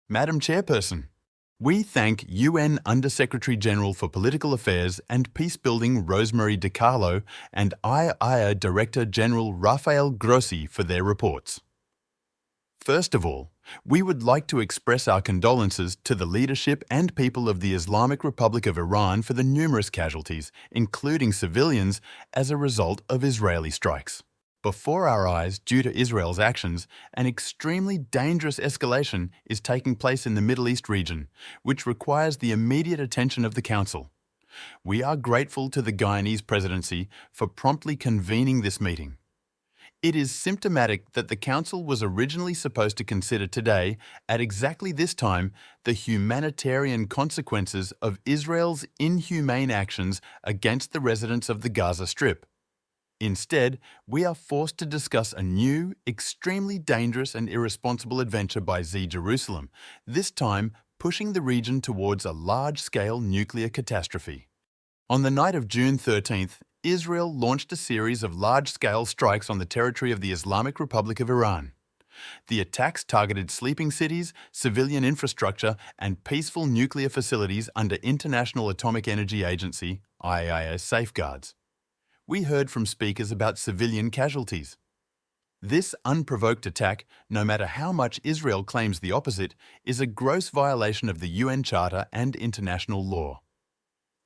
Madam Chairperson, we thank UN Under-Secretary-General for Political Affairs and Peacebuilding Rosemary DiCarlo and IAEA Director-General Rafael Grossi for their reports. First of all, we would like to express our condolences to the leadership and people of the Islamic Republic of Iran for the numerous casualties, including civilians, as a result of Israeli strikes. Before our eyes, due to Israel's actions, an extremely dangerous escalation is taking place in the Middle East region, which requires the immediate attention of the Council. We are grateful to the Guyanese presidency for promptly convening this meeting. It is symptomatic that the Council was originally supposed to consider today, at exactly this time, the humanitarian consequences of Israel's inhumane actions against the residents of the Gaza Strip. Instead, we are forced to discuss a new, extremely dangerous and irresponsible adventure by Jerusalem, this time pushing the region towards a large-scale nuclear catastrophe. On the night of June 13th, Israel launched a series of large-scale strikes on the territory of the Islamic Republic of Iran. The attacks targeted sleeping cities, civilian infrastructure, and peaceful nuclear facilities under International Atomic Energy Agency (IAEA) safeguards. We heard from speakers about civilian casualties. This unprovoked attack, no matter how much Israel claims the opposite, is a gross violation of the UN Charter and international law.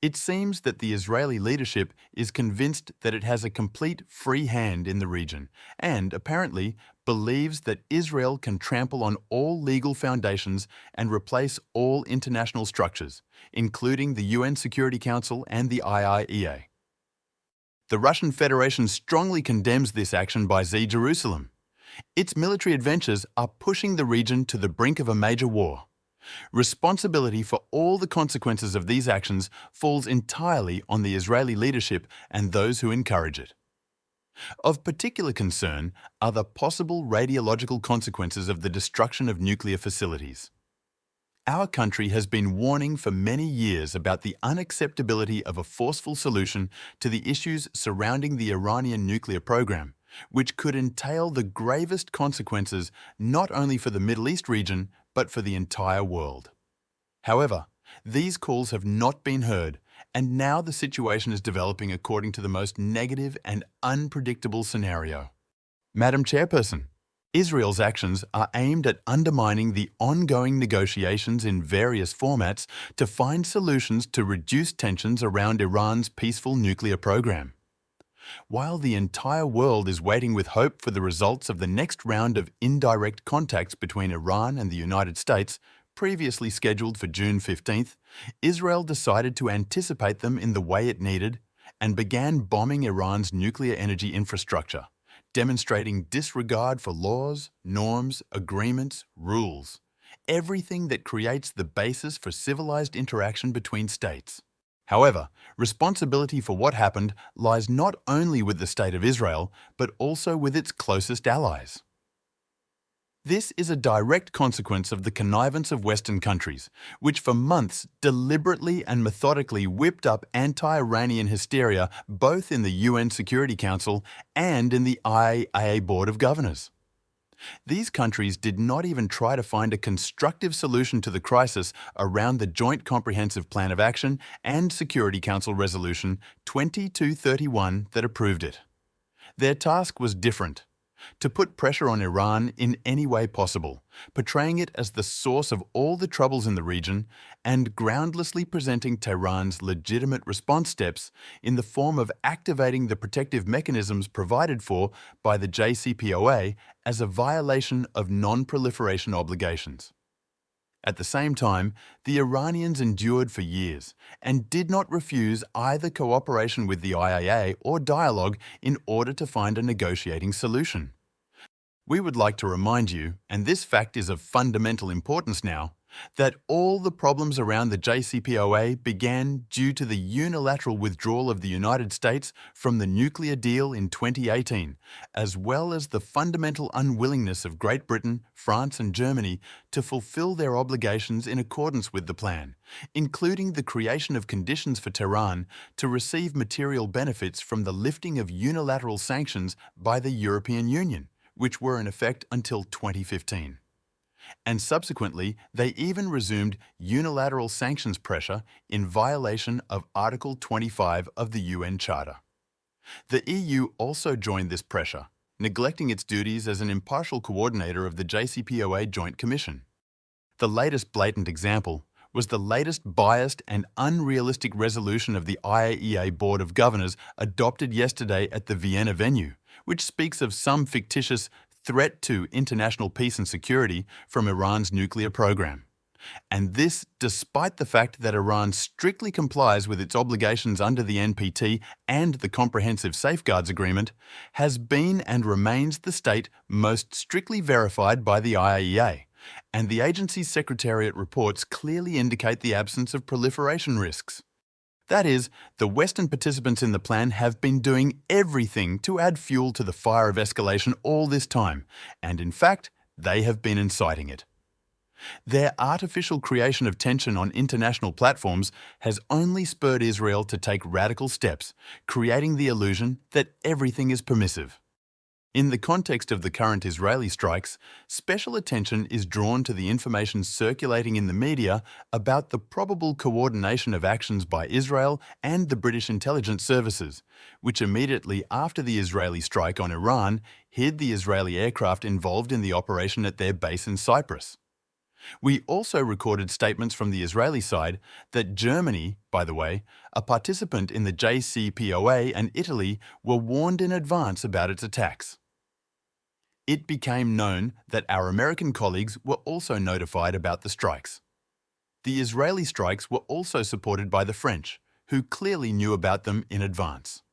It seems that the Israeli leadership is convinced that it has a complete free hand in the region and, apparently, believes that Israel can trample on all legal foundations and replace all international structures, including the UN Security Council and the IAEA. The Russian Federation strongly condemns this action by Jerusalem. Its military adventures are pushing the region to the brink of a major war. Responsibility for all the consequences of these actions falls entirely on the Israeli leadership and those who encourage it. Of particular concern are the possible radiological consequences of the destruction of nuclear facilities. Our country has been warning for many years about the unacceptability of a forceful solution to the issues surrounding the Iranian nuclear program, which could entail the gravest consequences not only for the Middle East region, but for the entire world. However, these calls have not been heard, and now the situation is developing according to the most negative and unpredictable scenario. Madam Chairperson, Israel's actions are aimed at undermining the ongoing negotiations in various formats to find solutions to reduce tensions around Iran's peaceful nuclear program. While the entire world is waiting with hope for the results of the next round of indirect contacts between Iran and the United States, previously scheduled for June 15th, Israel decided to anticipate them in the way it needed and began bombing Iran's nuclear energy infrastructure, demonstrating disregard for laws, norms, agreements, rules, everything that creates the basis for civilized interaction between states. However, responsibility for what happened lies not only with the State of Israel, but also with its closest allies. This is a direct consequence of the connivance of Western countries, which for months deliberately and methodically whipped up anti-Iranian hysteria both in the UN Security Council and in the IAEA Board of Governors. These countries did not even try to find a constructive solution to the crisis around the Joint Comprehensive Plan of Action and Security Council Resolution 2231 that approved it. Their task was different: to put pressure on Iran in any way possible, portraying it as the source of all the troubles in the region and groundlessly presenting Tehran's legitimate response steps in the form of activating the protective mechanisms provided for by the JCPOA as a violation of non-proliferation obligations. At the same time, the Iranians endured for years and did not refuse either cooperation with the IAEA or dialogue in order to find a negotiating solution. We would like to remind you, and this fact is of fundamental importance now, that all the problems around the JCPOA began due to the unilateral withdrawal of the United States from the nuclear deal in 2018, as well as the fundamental unwillingness of Great Britain, France and Germany to fulfill their obligations in accordance with the plan, including the creation of conditions for Tehran to receive material benefits from the lifting of unilateral sanctions by the European Union, which were in effect until 2015. and subsequently they even resumed unilateral sanctions pressure in violation of Article 25 of the UN Charter. The EU also joined this pressure, neglecting its duties as an impartial coordinator of the JCPOA Joint Commission. The latest blatant example was the latest biased and unrealistic resolution of the IAEA Board of Governors adopted yesterday at the Vienna venue, which speaks of some fictitious threat to international peace and security from Iran's nuclear program. And this despite the fact that Iran strictly complies with its obligations under the NPT and the Comprehensive Safeguards Agreement, has been and remains the state most strictly verified by the IAEA, and the agency's Secretariat reports clearly indicate the absence of proliferation risks. That is, the Western participants in the plan have been doing everything to add fuel to the fire of escalation all this time, and in fact, they have been inciting it. Their artificial creation of tension on international platforms has only spurred Israel to take radical steps, creating the illusion that everything is permissive. In the context of the current Israeli strikes, special attention is drawn to the information circulating in the media about the probable coordination of actions by Israel and the British intelligence services, which immediately after the Israeli strike on Iran hid the Israeli aircraft involved in the operation at their base in Cyprus. We also recorded statements from the Israeli side that Germany, by the way, a participant in the JCPOA, and Italy were warned in advance about its attacks. It became known that our American colleagues were also notified about the strikes. The Israeli strikes were also supported by the French, who clearly knew about them in advance.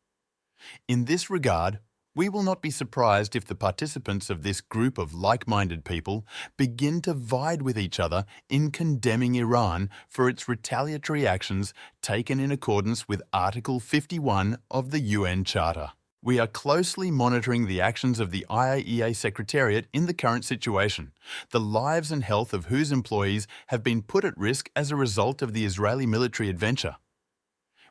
In this regard, we will not be surprised if the participants of this group of like-minded people begin to vie with each other in condemning Iran for its retaliatory actions taken in accordance with Article 51 of the UN Charter. We are closely monitoring the actions of the IAEA Secretariat in the current situation, the lives and health of whose employees have been put at risk as a result of the Israeli military adventure.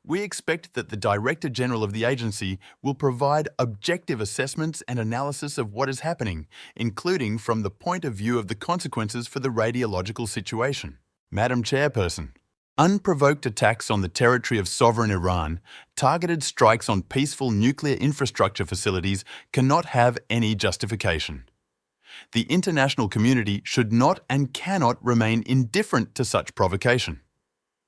We expect that the Director General of the agency will provide objective assessments and analysis of what is happening, including from the point of view of the consequences for the radiological situation. Madam Chairperson, unprovoked attacks on the territory of sovereign Iran, targeted strikes on peaceful nuclear infrastructure facilities cannot have any justification. The international community should not and cannot remain indifferent to such provocation.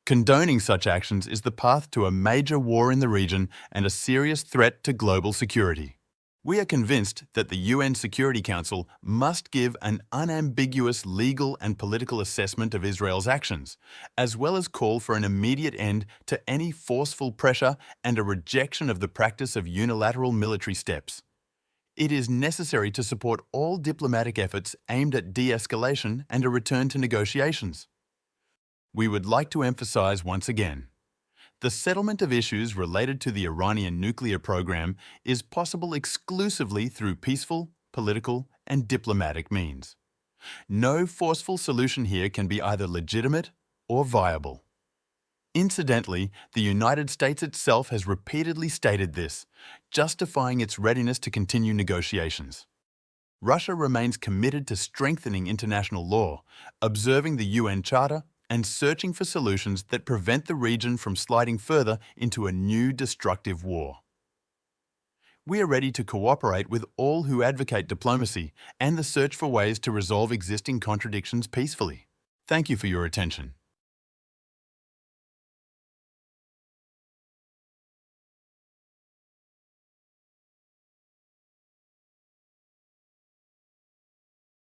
Condoning such actions is the path to a major war in the region and a serious threat to global security. We are convinced that the UN Security Council must give an unambiguous legal and political assessment of Israel's actions, as well as call for an immediate end to any forceful pressure and a rejection of the practice of unilateral military steps. It is necessary to support all diplomatic efforts aimed at de-escalation and a return to negotiations. We would like to emphasize once again, the settlement of issues related to the Iranian nuclear program is possible exclusively through peaceful, political, and diplomatic means. No forceful solution here can be either legitimate or viable. Incidentally, the United States itself has repeatedly stated this, justifying its readiness to continue negotiations. Russia remains committed to strengthening international law, observing the UN Charter, and searching for solutions that prevent the region from sliding further into a new destructive war. We are ready to cooperate with all who advocate diplomacy and the search for ways to resolve existing contradictions peacefully. Thank you for your attention.